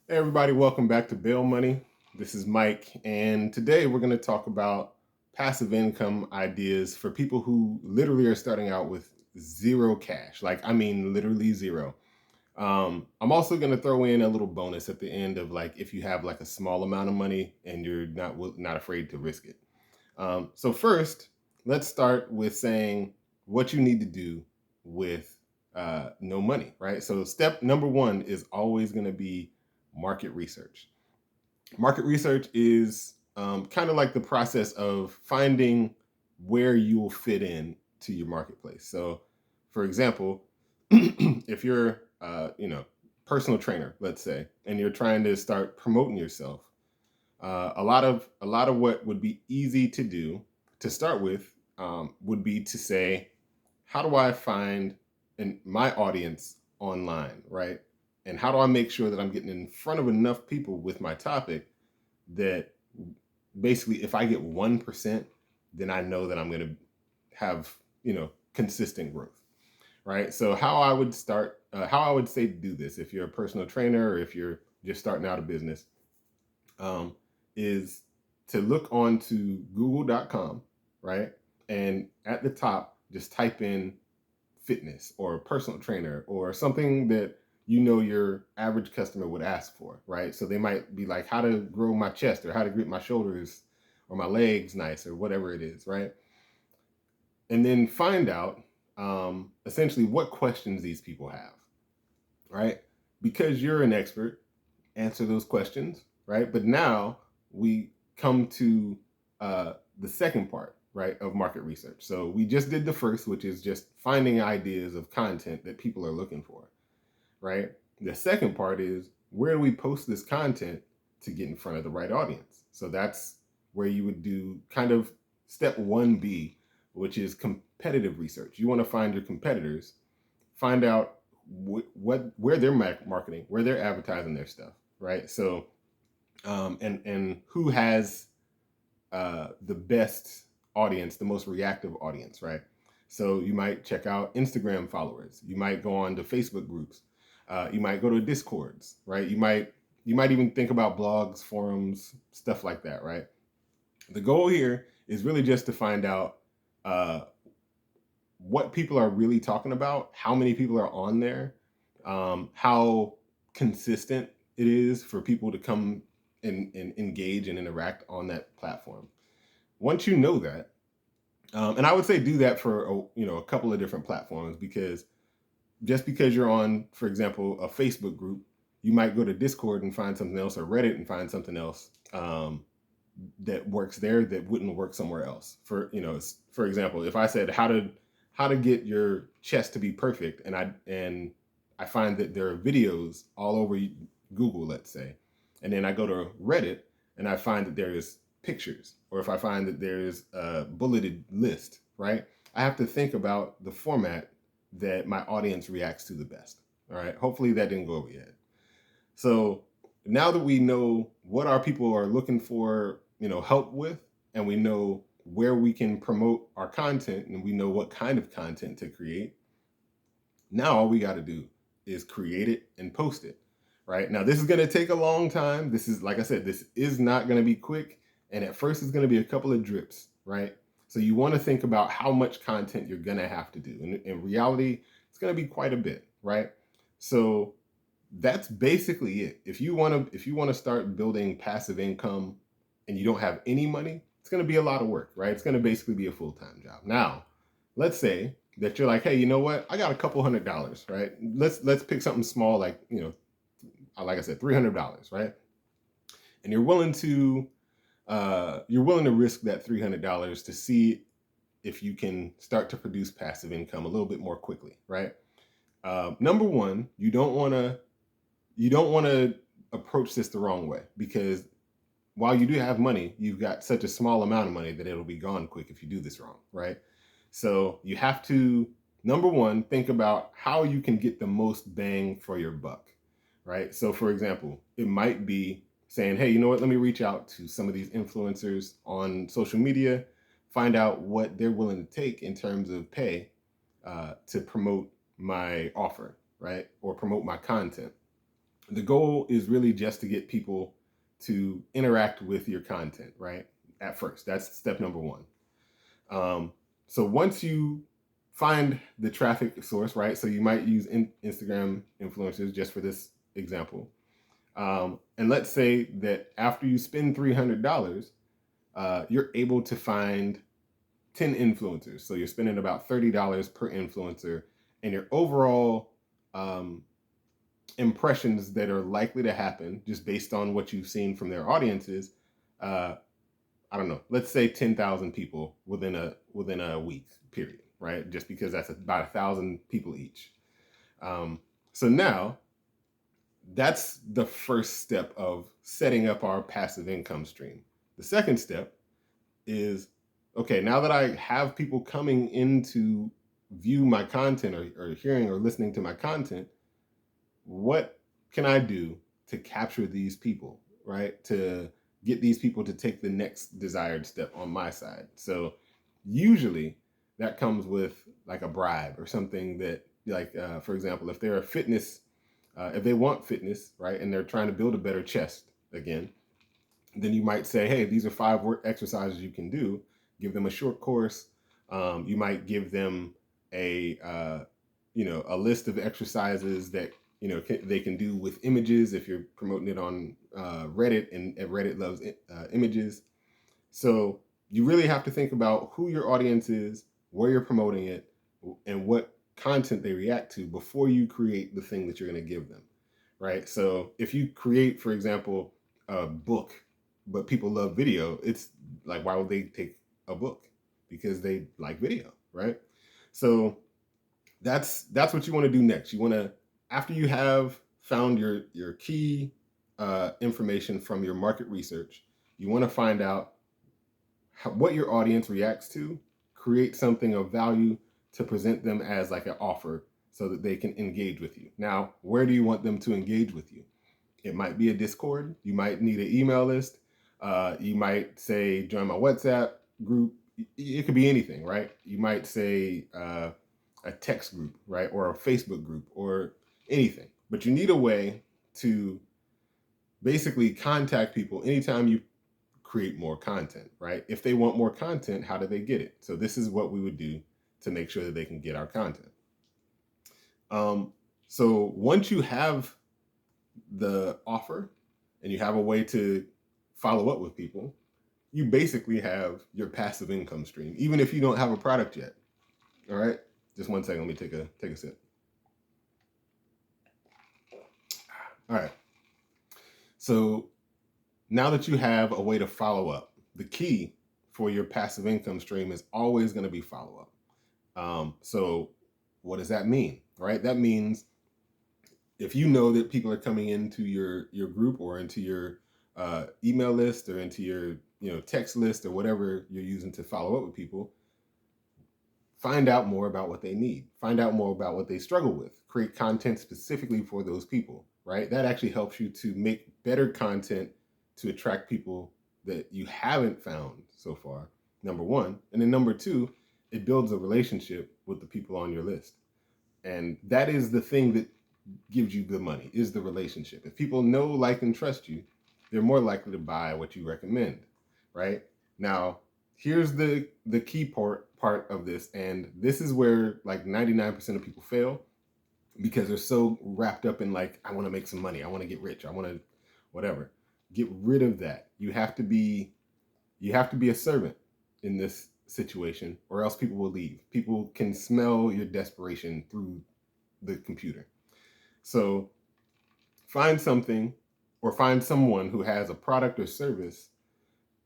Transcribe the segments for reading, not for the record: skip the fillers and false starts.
Hey everybody, welcome back to BAYL Money. This is Mike, and today we're going to talk about passive income ideas for people who literally are starting out with zero cash. Like, I mean, literally zero. I'm also going to throw in a little bonus at the end of like if you have like a small amount of money and you're not afraid to risk it. So first, let's start with saying what you need to do with no money, right? So step number one is always going to be market research. Market research is kind of like the process of finding where you will fit in to your marketplace. So, for example, if you're, personal trainer, let's say, and you're trying to start promoting yourself, a lot of what would be easy to do to start with would be to say, how do I find my audience online, right? And how do I make sure that I'm getting in front of enough people with my topic that basically, if I get 1%, then I know that I'm going to have consistent growth, right? So how I would say to do this, if you're a personal trainer or if you're just starting out a business, um, is to look onto google.com, right? And at the top, just type in fitness or personal trainer or something that your average customer would ask for, right? So they might be like, how to grow my chest or how to grip my shoulders or my legs nice or whatever it is, right? And then find out essentially what questions these people have, right? Because you're an expert, answer those questions, right? But now we come to the second part, right, of market research. So we just did the first, which is just finding ideas of content that people are looking for, right? The second part is where do we post this content to get in front of the right audience? So that's where you would do kind of step 1B, which is competitive research. You want to find your competitors, find out where they're marketing, where they're advertising their stuff, right? So and who has the best audience, the most reactive audience, right? So you might check out Instagram followers. You might go on to Facebook groups. You might go to Discords, right? You might even think about blogs, forums, stuff like that, right? The goal here is really just to find out uh, what people are really talking about, how many people are on there, how consistent it is for people to come and engage and interact on that platform. Once you know that, and I would say do that for a couple of different platforms, because just because you're on, for example, a Facebook group, you might go to Discord and find something else, or Reddit and find something else that works there that wouldn't work somewhere else. For example, if I said how to get your chest to be perfect, and I find that there are videos all over Google, let's say, and then I go to Reddit and I find that there is pictures, or if I find that there's a bulleted list, right? I have to think about the format that my audience reacts to the best. All right. Hopefully that didn't go over your head. So now that we know what our people are looking for, help with, and we know where we can promote our content, and we know what kind of content to create, now all we got to do is create it and post it. Right now, this is going to take a long time. This is, like I said, this is not going to be quick. And at first, it's going to be a couple of drips, right? So you want to think about how much content you're going to have to do. And in reality, it's going to be quite a bit, right? So that's basically it. If you want to start building passive income and you don't have any money, it's going to be a lot of work, right? It's going to basically be a full-time job. Now, let's say that you're like, hey, you know what? I got a couple $100, right? Let's pick something small, like like I said, $300, right? And you're willing to risk that $300 to see if you can start to produce passive income a little bit more quickly, right? Number one, you don't want to approach this the wrong way, because while you do have money, you've got such a small amount of money that it'll be gone quick if you do this wrong, right? So you have to, number one, think about how you can get the most bang for your buck, right? So for example, it might be saying, hey, you know what, let me reach out to some of these influencers on social media, find out what they're willing to take in terms of pay to promote my offer, right? Or promote my content. The goal is really just to get people to interact with your content, right? At first, that's step number one. Um, so once you find the traffic source, right? So you might use Instagram influencers just for this example. And let's say that after you spend $300, you're able to find 10 influencers. So you're spending about $30 per influencer, and your overall um, impressions that are likely to happen just based on what you've seen from their audiences, uh, I don't know, let's say 10,000 people within a week period, right? Just because that's about 1,000 people each. So now that's the first step of setting up our passive income stream. The second step is, okay, now that I have people coming in to view my content, or hearing or listening to my content, what can I do to capture these people, right? To get these people to take the next desired step on my side. So usually that comes with like a bribe or something that, like, for example, if they're a fitness, if they want fitness, right, and they're trying to build a better chest again, then you might say, hey, these are 5 work exercises you can do. Give them a short course. You might give them a list of exercises that they can do with images if you're promoting it on Reddit, and Reddit loves images. So you really have to think about who your audience is, where you're promoting it, and what content they react to before you create the thing that you're going to give them, right? So if you create, for example, a book, but people love video, it's like, why would they take a book? Because they like video, right? So that's what you want to do next. You want to, after you have found your key information from your market research, you want to find out what your audience reacts to, create something of value to present them as like an offer so that they can engage with you. Now, where do you want them to engage with you? It might be a Discord. You might need an email list. You might say, join my WhatsApp group. It could be anything, right? You might say a text group, right? Or a Facebook group, or anything. But you need a way to basically contact people anytime you create more content, right? If they want more content, how do they get it? So this is what we would do to make sure that they can get our content. So once you have the offer and you have a way to follow up with people, you basically have your passive income stream, even if you don't have a product yet. All right, just one second. Let me take a sip. All right. So now that you have a way to follow up, the key for your passive income stream is always going to be follow up. So what does that mean? Right? That means if you know that people are coming into your group, or into your email list, or into your text list, or whatever you're using to follow up with people, find out more about what they need. Find out more about what they struggle with. Create content specifically for those people, right? That actually helps you to make better content to attract people that you haven't found so far, number one. And then number two, it builds a relationship with the people on your list. And that is the thing that gives you the money, is the relationship. If people know, like, and trust you, they're more likely to buy what you recommend, right? Now, here's the key part of this, and this is where like 99% of people fail, because they're so wrapped up in like, I want to make some money, I want to get rich, I want to whatever. Get rid of that. You have to be a servant in this situation, or else people will leave. People can smell your desperation through the computer. So find something, or find someone who has a product or service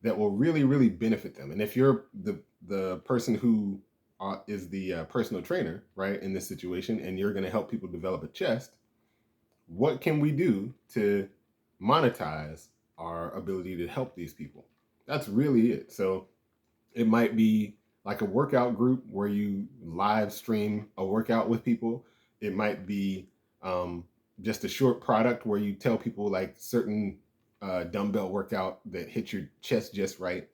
that will really, really benefit them. And if you're the person who is the personal trainer, right, in this situation, and you're going to help people develop a chest, what can we do to monetize our ability to help these people? That's really it. So it might be like a workout group where you live stream a workout with people. It might be just a short product where you tell people like certain dumbbell workout that hits your chest just right.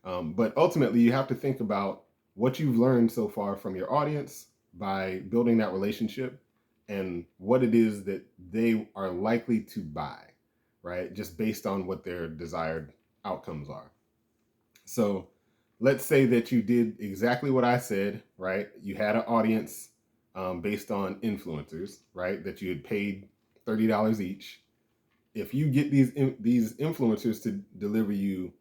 But ultimately, you have to think about what you've learned so far from your audience by building that relationship, and what it is that they are likely to buy, right? Just based on what their desired outcomes are. So let's say that you did exactly what I said, right? You had an audience based on influencers, right? That you had paid $30 each. If you get these influencers to deliver you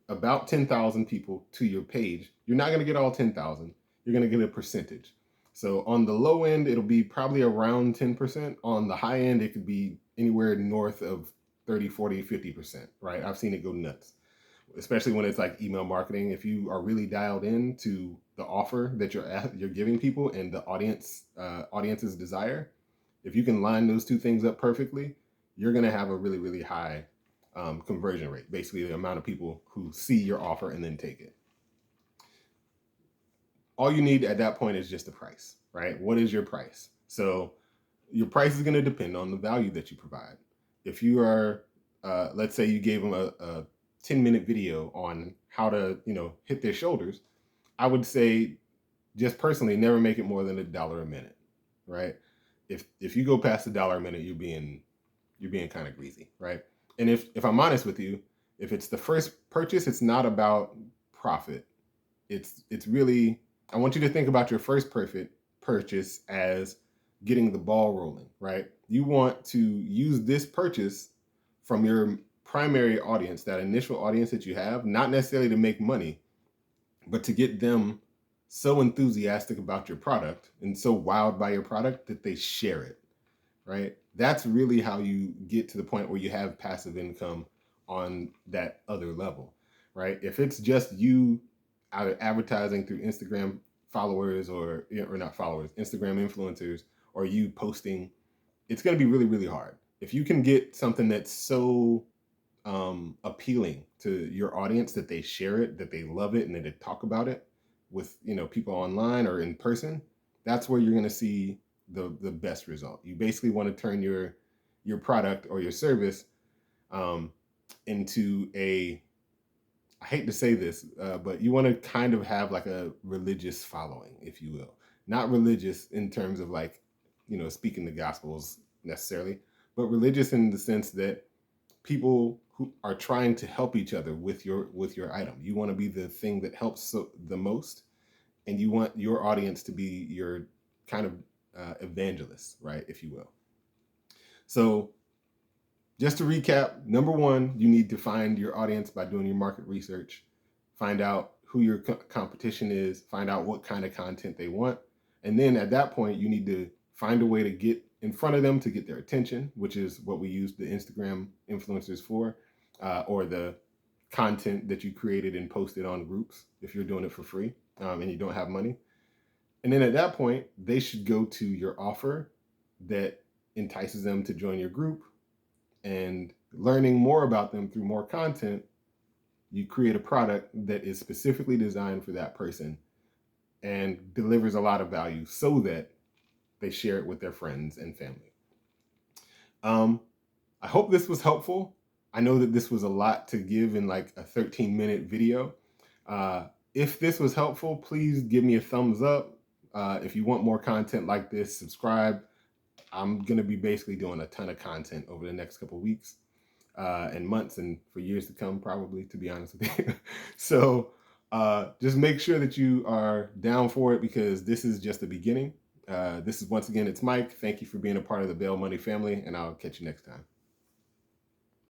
about 10,000 people to your page, you're not going to get all 10,000. You're going to get a percentage. So on the low end, it'll be probably around 10%. On the high end, it could be anywhere north of 30, 40, 50%, right? I've seen it go nuts, especially when it's like email marketing. If you are really dialed in to the offer that you're giving people and the audience's desire, if you can line those two things up perfectly, you're going to have a really, really high conversion rate, basically the amount of people who see your offer and then take it. All you need at that point is just the price, right? What is your price? So your price is going to depend on the value that you provide. If you are, let's say you gave them a 10-minute video on how to, hit their shoulders, I would say just personally never make it more than $1 a minute, right? If you go past $1 a minute, you're being kind of greasy, right? And if I'm honest with you, if it's the first purchase, it's not about profit. It's really, I want you to think about your first perfect purchase as getting the ball rolling, right? You want to use this purchase from your primary audience, that initial audience that you have, not necessarily to make money, but to get them so enthusiastic about your product and so wowed by your product that they share it, right? That's really how you get to the point where you have passive income on that other level, right? If it's just you either advertising through Instagram followers or not followers, Instagram influencers, or you posting, it's going to be really, really hard. If you can get something that's so appealing to your audience that they share it, that they love it, and that they talk about it with people online or in person, that's where you're going to see the best result. You basically want to turn your product or your service into a, I hate to say this, but you want to kind of have like a religious following, if you will. Not religious in terms of like, speaking the gospels necessarily, but religious in the sense that people who are trying to help each other with your item. You want to be the thing that helps the most, and you want your audience to be your kind of evangelist, right, if you will. So just to recap, number one, you need to find your audience by doing your market research. Find out who your competition is, find out what kind of content they want. And then at that point, you need to find a way to get in front of them to get their attention, which is what we use the Instagram influencers for, or the content that you created and posted on groups if you're doing it for free and you don't have money. And then at that point, they should go to your offer that entices them to join your group. And learning more about them through more content, you create a product that is specifically designed for that person and delivers a lot of value so that they share it with their friends and family. I hope this was helpful. I know that this was a lot to give in like a 13-minute video. If this was helpful, please give me a thumbs up. If you want more content like this, subscribe. I'm going to be basically doing a ton of content over the next couple of weeks and months and for years to come, probably, to be honest with you. So just make sure that you are down for it, because this is just the beginning. This is, once again, it's Mike. Thank you for being a part of the BAYL Money family, and I'll catch you next time.